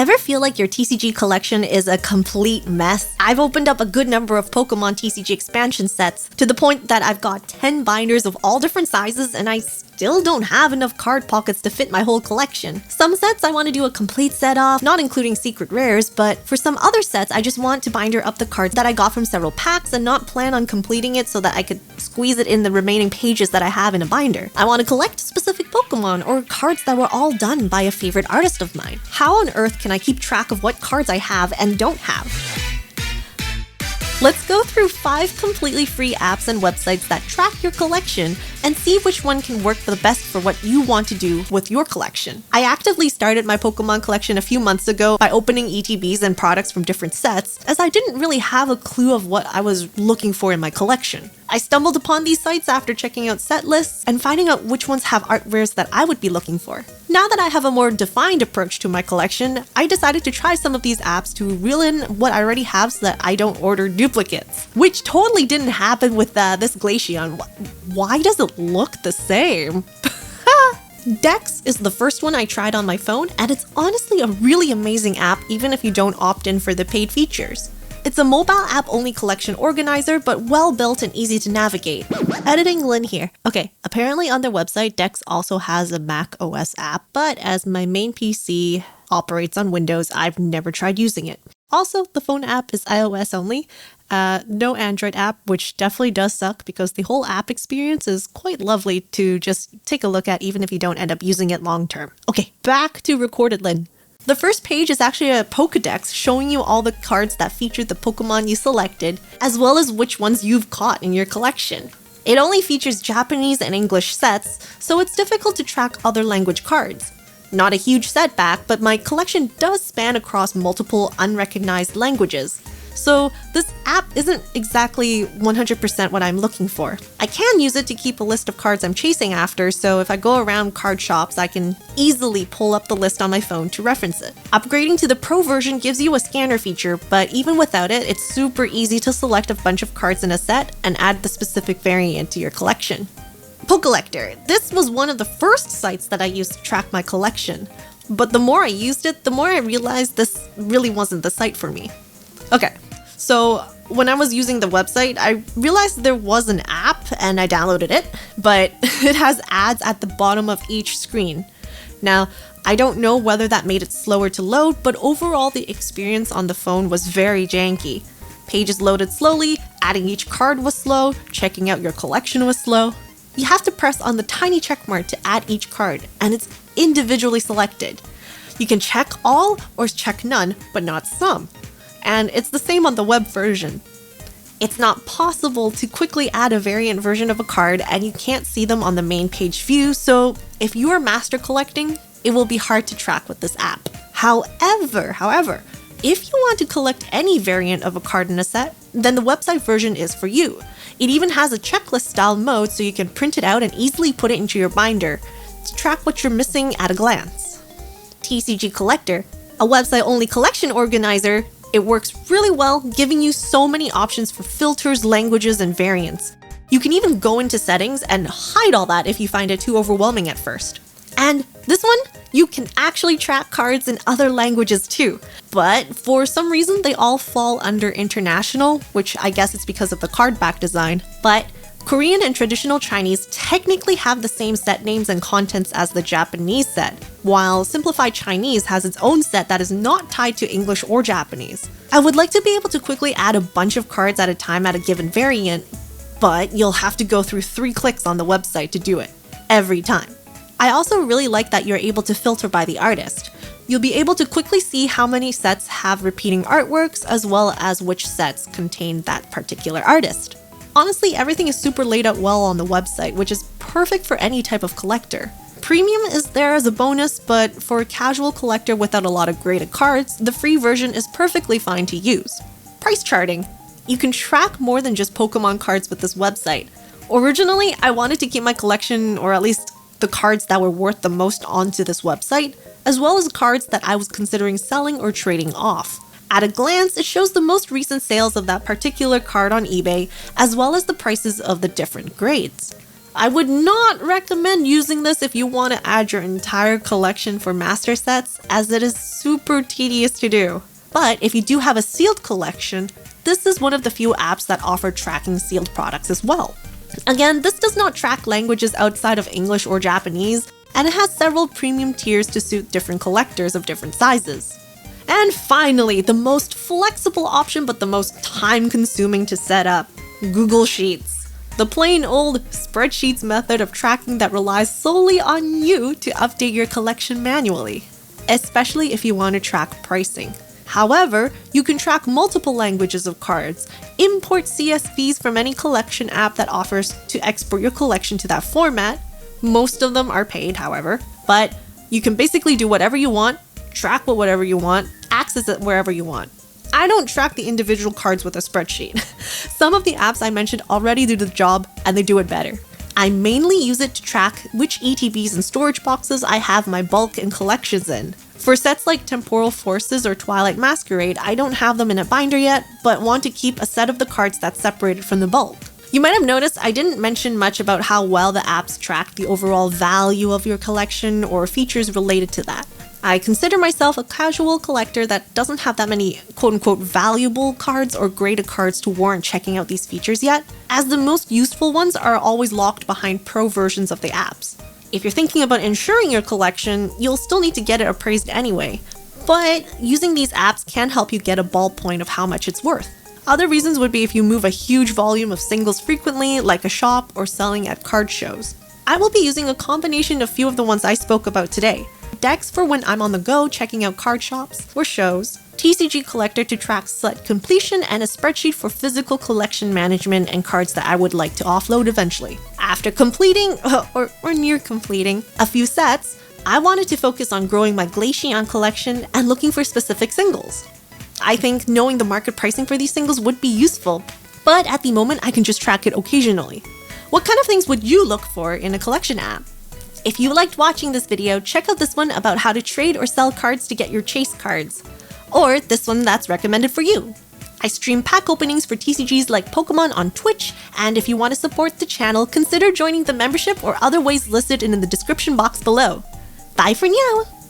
Ever feel like your TCG collection is a complete mess? I've opened up a good number of Pokemon TCG expansion sets to the point that I've got 10 binders of all different sizes and I still don't have enough card pockets to fit my whole collection. Some sets I want to do a complete set of, not including secret rares, but for some other sets I just want to binder up the cards that I got from several packs and not plan on completing it so that I could squeeze it in the remaining pages that I have in a binder. I want to collect specific Pokemon or cards that were all done by a favorite artist of mine. How on earth can I keep track of what cards I have and don't have? Let's go through 5 completely free apps and websites that track your collection and see which one can work the best for what you want to do with your collection. I actively started my Pokemon collection a few months ago by opening ETBs and products from different sets, as I didn't really have a clue of what I was looking for in my collection. I stumbled upon these sites after checking out set lists and finding out which ones have art rares that I would be looking for. Now that I have a more defined approach to my collection, I decided to try some of these apps to reel in what I already have so that I don't order duplicates. Which totally didn't happen with this Glaceon. Why does it look the same? Dex is the first one I tried on my phone, and it's honestly a really amazing app even if you don't opt in for the paid features. It's a mobile app-only collection organizer, but well-built and easy to navigate. Editing Lynn here. Okay, apparently on their website, Dex also has a Mac OS app, but as my main PC operates on Windows, I've never tried using it. Also, the phone app is iOS only. No Android app, which definitely does suck because the whole app experience is quite lovely to just take a look at even if you don't end up using it long term. Okay, back to Recorded Lynn. The first page is actually a Pokedex showing you all the cards that feature the Pokemon you selected, as well as which ones you've caught in your collection. It only features Japanese and English sets, so it's difficult to track other language cards. Not a huge setback, but my collection does span across multiple unrecognized languages. So this app isn't exactly 100% what I'm looking for. I can use it to keep a list of cards I'm chasing after, so if I go around card shops, I can easily pull up the list on my phone to reference it. Upgrading to the Pro version gives you a scanner feature, but even without it, it's super easy to select a bunch of cards in a set and add the specific variant to your collection. Pokellector. This was one of the first sites that I used to track my collection, but the more I used it, the more I realized this really wasn't the site for me. Okay, so when I was using the website, I realized there was an app and I downloaded it, but it has ads at the bottom of each screen. Now, I don't know whether that made it slower to load, but overall the experience on the phone was very janky. Pages loaded slowly, adding each card was slow, checking out your collection was slow. You have to press on the tiny checkmark to add each card, and it's individually selected. You can check all or check none, but not some. And it's the same on the web version. It's not possible to quickly add a variant version of a card and you can't see them on the main page view, so if you are master collecting, it will be hard to track with this app. However, if you want to collect any variant of a card in a set, then the website version is for you. It even has a checklist style mode so you can print it out and easily put it into your binder to track what you're missing at a glance. TCG Collector, a website-only collection organizer, it works really well, giving you so many options for filters, languages, and variants. You can even go into settings and hide all that if you find it too overwhelming at first. And this one, you can actually track cards in other languages too. But for some reason, they all fall under international, which I guess it's because of the card back design. But Korean and traditional Chinese technically have the same set names and contents as the Japanese set, while Simplified Chinese has its own set that is not tied to English or Japanese. I would like to be able to quickly add a bunch of cards at a time at a given variant, but you'll have to go through 3 clicks on the website to do it, every time. I also really like that you're able to filter by the artist. You'll be able to quickly see how many sets have repeating artworks as well as which sets contain that particular artist. Honestly, everything is super laid out well on the website, which is perfect for any type of collector. Premium is there as a bonus, but for a casual collector without a lot of graded cards, the free version is perfectly fine to use. Price charting. You can track more than just Pokemon cards with this website. Originally, I wanted to keep my collection, or at least the cards that were worth the most onto this website, as well as cards that I was considering selling or trading off. At a glance, it shows the most recent sales of that particular card on eBay, as well as the prices of the different grades. I would not recommend using this if you want to add your entire collection for master sets, as it is super tedious to do. But if you do have a sealed collection, this is one of the few apps that offer tracking sealed products as well. Again, this does not track languages outside of English or Japanese, and it has several premium tiers to suit different collectors of different sizes. And finally, the most flexible option but the most time-consuming to set up, Google Sheets. The plain old spreadsheets method of tracking that relies solely on you to update your collection manually, especially if you want to track pricing. However, you can track multiple languages of cards, import CSVs from any collection app that offers to export your collection to that format. Most of them are paid, however, but you can basically do whatever you want, track whatever you want, access it wherever you want. I don't track the individual cards with a spreadsheet. Some of the apps I mentioned already do the job, and they do it better. I mainly use it to track which ETBs and storage boxes I have my bulk and collections in. For sets like Temporal Forces or Twilight Masquerade, I don't have them in a binder yet, but want to keep a set of the cards that's separated from the bulk. You might have noticed I didn't mention much about how well the apps track the overall value of your collection or features related to that. I consider myself a casual collector that doesn't have that many quote-unquote valuable cards or graded cards to warrant checking out these features yet, as the most useful ones are always locked behind pro versions of the apps. If you're thinking about insuring your collection, you'll still need to get it appraised anyway, but using these apps can help you get a ballpoint of how much it's worth. Other reasons would be if you move a huge volume of singles frequently, like a shop or selling at card shows. I will be using a combination of a few of the ones I spoke about today. Decks for when I'm on the go checking out card shops or shows, TCG Collector to track set completion, and a spreadsheet for physical collection management and cards that I would like to offload eventually. After completing, or near completing, a few sets, I wanted to focus on growing my Glaceon collection and looking for specific singles. I think knowing the market pricing for these singles would be useful, but at the moment I can just track it occasionally. What kind of things would you look for in a collection app? If you liked watching this video, check out this one about how to trade or sell cards to get your chase cards. Or this one that's recommended for you. I stream pack openings for TCGs like Pokemon on Twitch, and if you want to support the channel, consider joining the membership or other ways listed in the description box below. Bye for now!